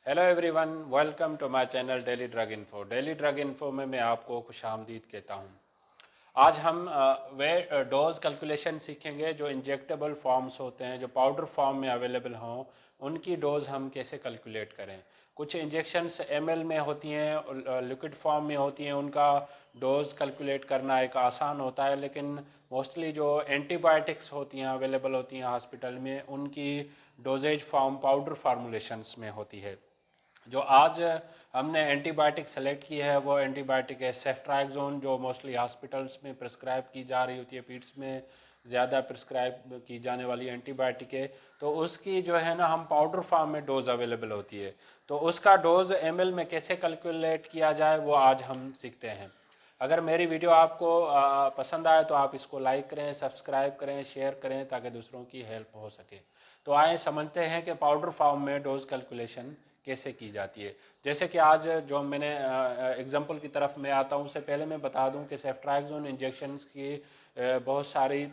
Hello everyone, welcome to my channel daily drug info. Daily drug info में मैं आपको खुशामदीद कहता हूँ। आज हम वे डोज कैलकुलेशन सीखेंगे जो इंजेक्टेबल फॉर्म्स होते हैं, जो पाउडर फॉर्म में अवेलेबल हों, उनकी डोज हम कैसे कैलकुलेट करें। कुछ इंजेक्शंस ml में होती हैं, लिक्विड फॉर्म में होती हैं, उनका डोज कैलकुलेट करना एक आसान होता है, लेकिन मोस्टली जो एंटीबायोटिक्स होती हैं अवेलेबल होती हैं हॉस्पिटल में, उनकी डोजेज फॉर्म पाउडर फार्मूलेशंस में होती है। जो आज हमने एंटीबायोटिक सेलेक्ट की है वो एंटीबायोटिक है सेफ्ट्राइक्सोन, जो मोस्टली हॉस्पिटल्स में प्रिस्क्राइब की जा रही होती है, पीड्स में ज़्यादा प्रिस्क्राइब की जाने वाली एंटीबायोटिक है। तो उसकी जो है ना, हम पाउडर फॉर्म में डोज अवेलेबल होती है, तो उसका डोज ml में कैसे कैलकुलेट किया जाए वो आज हम सीखते हैं। अगर मेरी वीडियो आपको पसंद आए तो आप इसको लाइक करें, सब्सक्राइब करें, शेयर करें ताकि दूसरों की हेल्प हो सके। तो आए समझते हैं कि पाउडर फॉर्म में डोज कैलकुलेशन कैसे की जाती है। जैसे कि आज जो मैंने एग्जांपल की तरफ मैं आता हूँ, उससे पहले मैं बता दूँ कि सेफ्ट्राइक्सोन इंजेक्शंस की बहुत सारी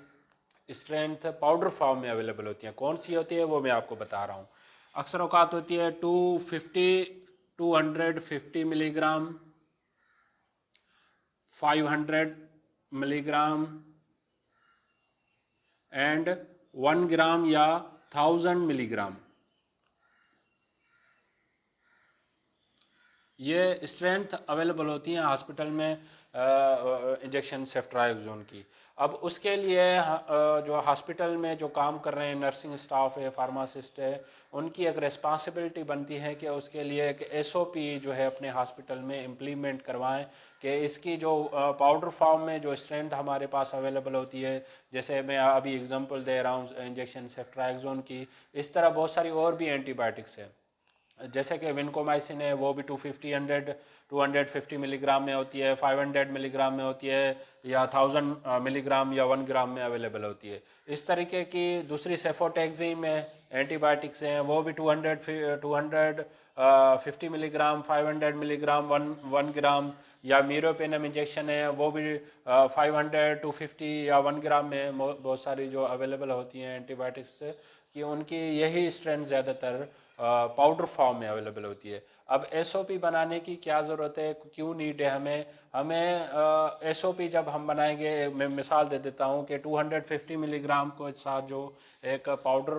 स्ट्रेंथ पाउडर फॉर्म में अवेलेबल होती हैं। कौन सी होती है वो मैं आपको बता रहा हूँ। अक्सर औकात होती है 250 मिलीग्राम, 500 मिलीग्राम एंड 1 ग्राम या 1000 मिलीग्राम। ये स्ट्रेंथ अवेलेबल होती हैं हॉस्पिटल में इंजेक्शन सेफ्ट्राइक्सोन की। अब उसके लिए जो हॉस्पिटल में जो काम कर रहे हैं नर्सिंग स्टाफ है, फार्मासिस्ट है, उनकी एक रिस्पॉन्सिबिलिटी बनती है कि उसके लिए एक एसओपी जो है अपने हॉस्पिटल में इम्प्लीमेंट करवाएं कि इसकी जो पाउडर फॉर्म में जो स्ट्रेंथ हमारे पास अवेलेबल होती है, जैसे मैं अभी एग्जांपल दे रहा हूँ इंजेक्शन सेफ्ट्राइक्सोन की, इस तरह बहुत सारी और भी एंटीबायोटिक्स है। जैसे कि विनकोमाइसिन है, वो भी 250 मिलीग्राम में होती है, 500 मिलीग्राम में होती है, या 1000 मिलीग्राम या 1 ग्राम में अवेलेबल होती है। इस तरीके की दूसरी सेफोटेक्सिम है, एंटीबायोटिक्स हैं, वो भी 250 मिलीग्राम, 500 मिलीग्राम, 1 ग्राम, या मीरोपेनम इंजेक्शन है, वो भी 500 250 या 1 ग्राम में बहुत सारी जो अवेलेबल होती हैं एंटीबायोटिक्स कि उनकी यही स्ट्रेंथ ज़्यादातर पाउडर फॉर्म में अवेलेबल होती है। अब एसओपी बनाने की क्या ज़रूरत है, क्यों नीड है हमें हमें एसओपी जब हम बनाएंगे, मैं मिसाल दे देता हूँ कि 250 मिलीग्राम को साथ जो एक पाउडर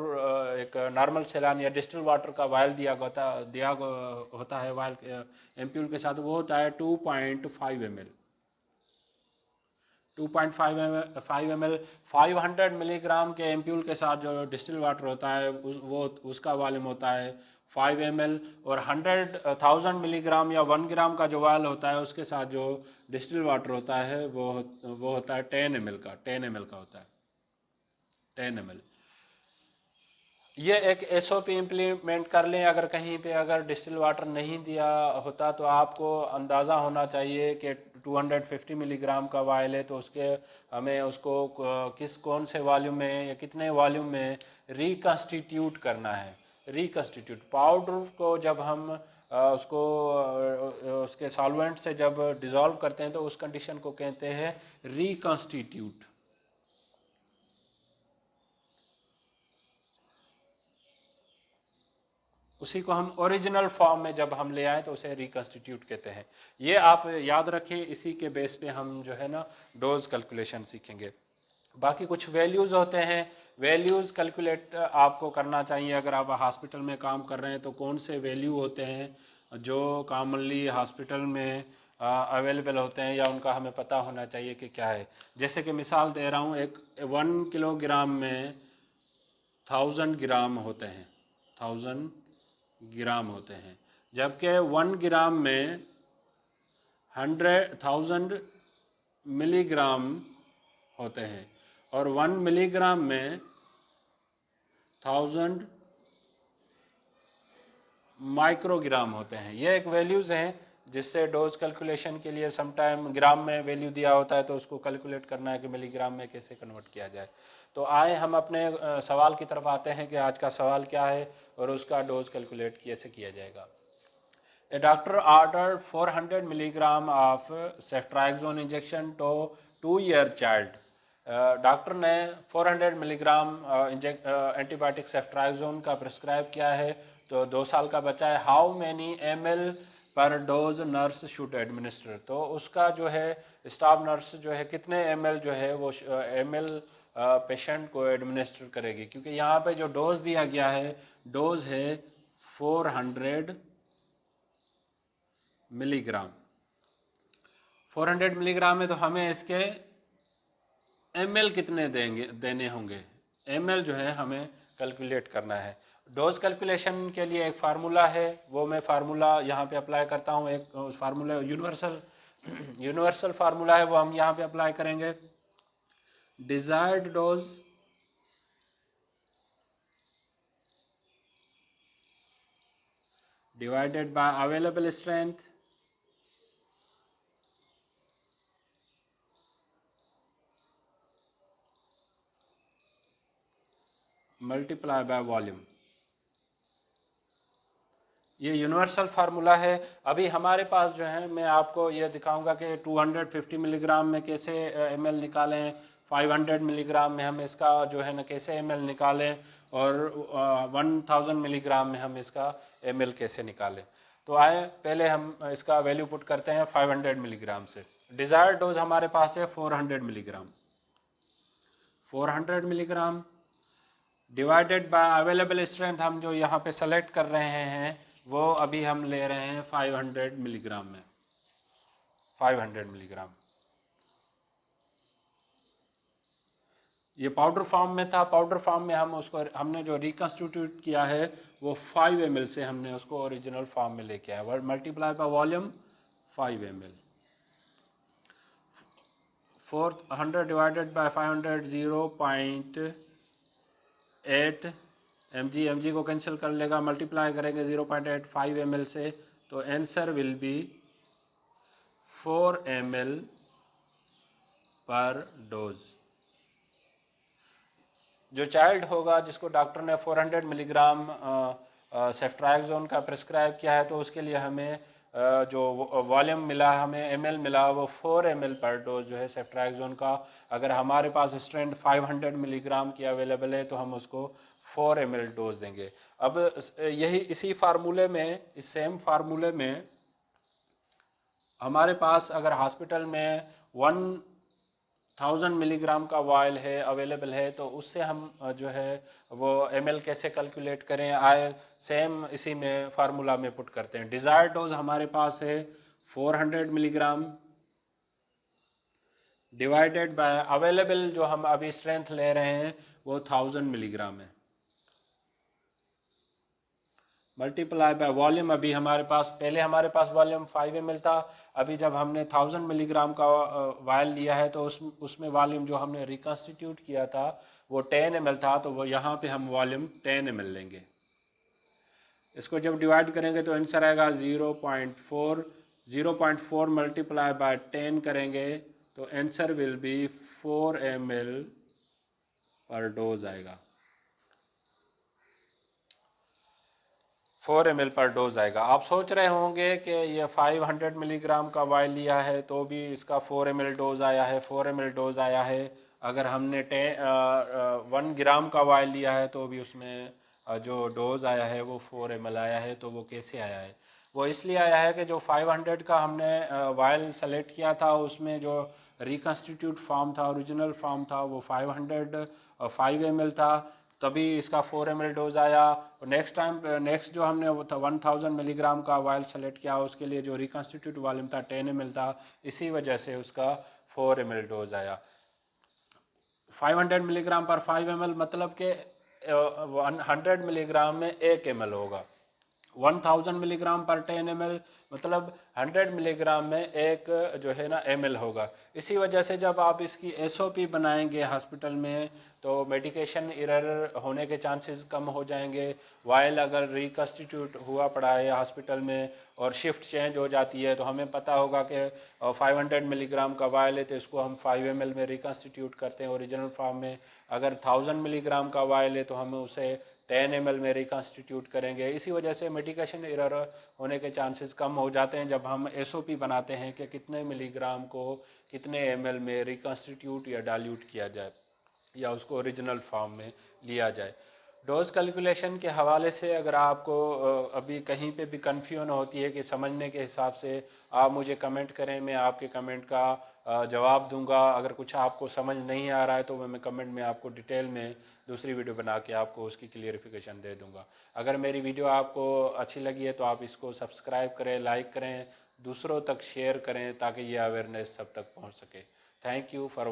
एक नॉर्मल सेलान या डिस्टिल वाटर का वायल होता है वायल एम्प्यूल के साथ, वो होता है 2.5 ml। 2.5 ml 500 मिलीग्राम के एम्प्यूल के साथ जो डिस्टिल वाटर होता है वो उसका वॉल्यूम होता है 5 ml, और 1000 मिलीग्राम या 1 ग्राम का जो वाल होता है उसके साथ जो डिस्टिल वाटर होता है वो होता है 10 ml का होता है 10 ml। ये एक एसओपी इम्प्लीमेंट कर लें। अगर कहीं पे अगर डिस्टिल वाटर नहीं दिया होता तो आपको अंदाज़ा होना चाहिए कि 250 मिलीग्राम का वायल है, तो उसके हमें उसको कौन से वॉल्यूम में या कितने वॉल्यूम में रिकन्स्टिट्यूट करना है। रिकन्स्टिट्यूट पाउडर को जब हम उसके सॉल्वेंट से जब डिज़ोल्व करते हैं तो उस कंडीशन को कहते हैं रिकन्स्टिट्यूट। उसी को हम ओरिजिनल फॉर्म में जब हम ले आए तो उसे रिकन्स्टिट्यूट कहते हैं। ये आप याद रखें, इसी के बेस पे हम जो है ना डोज कैलकुलेशन सीखेंगे। बाकी कुछ वैल्यूज़ होते हैं, वैल्यूज़ कैलकुलेट आपको करना चाहिए। अगर आप हॉस्पिटल में काम कर रहे हैं तो कौन से वैल्यू होते हैं जो कॉमनली हॉस्पिटल में अवेलेबल होते हैं या उनका हमें पता होना चाहिए कि क्या है। जैसे कि मिसाल दे रहा हूँ, एक 1 किलोग्राम में 1000 ग्राम होते हैं, 1000 ग्राम होते हैं, जबकि 1 ग्राम में 1000 मिलीग्राम होते हैं, और 1 मिलीग्राम में 1000 माइक्रोग्राम होते हैं। ये एक वैल्यूज़ हैं जिससे डोज कैलकुलेशन के लिए समटाइम ग्राम में वैल्यू दिया होता है तो उसको कैलकुलेट करना है कि मिलीग्राम में कैसे कन्वर्ट किया जाए। तो आए हम अपने सवाल की तरफ आते हैं कि आज का सवाल क्या है और उसका डोज कैलकुलेट कैसे किया जाएगा। A doctor ordered 400 milligram of ceftriaxone injection to 2-year child। Doctor ने 400 मिलीग्राम एंटीबायोटिक सेफ्ट्राइक्सोन का प्रिस्क्राइब किया है तो 2 साल का बच्चा है, हाउ मैनी ml पर डोज नर्स शुड एडमिनिस्टर, तो उसका जो है स्टाफ नर्स जो है कितने ml जो है वो ml पेशेंट को एडमिनिस्टर करेगी, क्योंकि यहाँ पे जो डोज दिया गया है डोज है 400 मिलीग्राम। 400 मिलीग्राम में तो हमें इसके ml कितने देने होंगे, ml जो है हमें कैलकुलेट करना है। डोज कैलकुलेशन के लिए एक फार्मूला है, वो मैं फार्मूला यहाँ पे अप्लाई करता हूँ। एक फार्मूला यूनिवर्सल फार्मूला है, वो हम यहाँ पे अप्लाई करेंगे। Desired dose divided by available strength multiply by volume. ये यूनिवर्सल फार्मूला है। अभी हमारे पास जो है, मैं आपको ये दिखाऊंगा कि 250 मिलीग्राम में कैसे ml निकालें, 500 मिलीग्राम में हम इसका जो है ना कैसे ml निकालें, और 1000 मिलीग्राम में हम इसका ml कैसे निकालें। तो आए पहले हम इसका वैल्यू पुट करते हैं 500 मिलीग्राम से। डिज़ायर्ड डोज हमारे पास है 400 milligram. 400 milligram divided by available strength, हम जो यहाँ पे सेलेक्ट कर रहे हैं वो अभी हम ले रहे हैं 500 मिलीग्राम में। 500 मिलीग्राम ये पाउडर फॉर्म में था। पाउडर फॉर्म में हम उसको हमने जो रिकन्स्टिट्यूट किया है वो 5 ml से हमने उसको ओरिजिनल फॉर्म में लेके आया। Multiply by volume 5 ml। 400 divided by 500 0.8 mg को कैंसिल कर लेगा, मल्टीप्लाई करेंगे 0.85 ml से, तो आंसर विल बी 4 ml पर डोज। जो चाइल्ड होगा जिसको डॉक्टर ने 400 मिलीग्राम सेफ्ट्राइक्सोन का प्रिस्क्राइब किया है, तो उसके लिए हमें जो वॉल्यूम मिला, हमें ml मिला, वो 4 ml पर डोज जो है सेफ्ट्राइक्सोन का। अगर हमारे पास स्ट्रेंथ 500 मिलीग्राम की अवेलेबल है तो हम उसको 4 ml डोज देंगे। अब यही इसी फार्मूले में, इस सेम फार्मूले में हमारे पास अगर हॉस्पिटल में 1000 मिलीग्राम का वायल है अवेलेबल है, तो उससे हम जो है वो ml कैसे कैलकुलेट करें, आए सेम इसी में फार्मूला में पुट करते हैं। डिज़ायर्ड डोज हमारे पास है 400 मिलीग्राम डिवाइडेड बाय अवेलेबल, जो हम अभी स्ट्रेंथ ले रहे हैं वो 1000 मिलीग्राम है, मल्टीप्लाई बाय वॉल्यूम। अभी हमारे पास, पहले हमारे पास वॉल्यूम 5 ml था, अभी जब हमने 1000 मिलीग्राम का वायल लिया है तो उसमें वॉल्यूम जो हमने रिकन्स्टिट्यूट किया था वो 10 ml था, तो वो यहाँ पे हम वॉल्यूम 10 ml लेंगे। इसको जब डिवाइड करेंगे तो आंसर आएगा 0.4। 0.4 मल्टीप्लाई बाय 10 करेंगे तो आंसर विल बी 4 ml पर डोज आएगा। 4 ml पर डोज आएगा। आप सोच रहे होंगे कि ये 500 मिलीग्राम का वायल लिया है तो भी इसका 4 ml डोज आया है, 4 ml डोज आया है। अगर हमने 1 ग्राम का वायल लिया है तो भी उसमें जो डोज आया है वो 4 ml आया है। तो वो कैसे आया है? वो इसलिए आया है कि जो 500 का हमने वायल सेलेक्ट किया था उसमें जो रिकन्स्टिट्यूट फॉर्म था, ओरिजिनल फॉर्म था, वो 5 ml था, तभी इसका 4 ml डोज आया। और नेक्स्ट जो हमने वो था 1000 मिलीग्राम का वायल सेलेक्ट किया, उसके लिए जो रिकन्स्टिट्यूट वॉल्यूम था 10 ml था, इसी वजह से उसका 4 ml डोज आया। 500 मिलीग्राम पर 5 ml मतलब कि 100 मिलीग्राम में 1 ml होगा। 1000 मिलीग्राम पर 10 ml मतलब 100 मिलीग्राम में एक जो है ना ml होगा। इसी वजह से जब आप इसकी SOP बनाएंगे हॉस्पिटल में तो मेडिकेशन एरर होने के चांसेस कम हो जाएंगे। वायल अगर रिकन्स्टिट्यूट हुआ पड़ा है हॉस्पिटल में और शिफ्ट चेंज हो जाती है तो हमें पता होगा कि 500 मिलीग्राम का वायल है तो इसको हम 5 ml में रिकन्स्टिट्यूट करते हैं ओरिजिनल फॉर्म में। अगर 1000 मिलीग्राम का वायल है तो हम उसे 10 ml में रिकन्स्टिट्यूट करेंगे। इसी वजह से मेडिकेशन एरर होने के चांसेस कम हो जाते हैं जब हम SOP बनाते हैं कि कितने मिलीग्राम को कितने ml में रिकन्स्टिट्यूट या डाइल्यूट किया जाए या उसको ओरिजिनल फॉर्म में लिया जाए। डोज कैलकुलेशन के हवाले से अगर आपको अभी कहीं पे भी कन्फ्यूजन होती है कि समझने के हिसाब से, आप मुझे कमेंट करें, मैं आपके कमेंट का जवाब दूंगा। अगर कुछ आपको समझ नहीं आ रहा है तो मैं कमेंट में आपको डिटेल में दूसरी वीडियो बना के आपको उसकी क्लियरिफिकेशन दे दूंगा। अगर मेरी वीडियो आपको अच्छी लगी है तो आप इसको सब्सक्राइब करें, लाइक करें, दूसरों तक शेयर करें ताकि ये अवेयरनेस सब तक पहुँच सके। Thank you for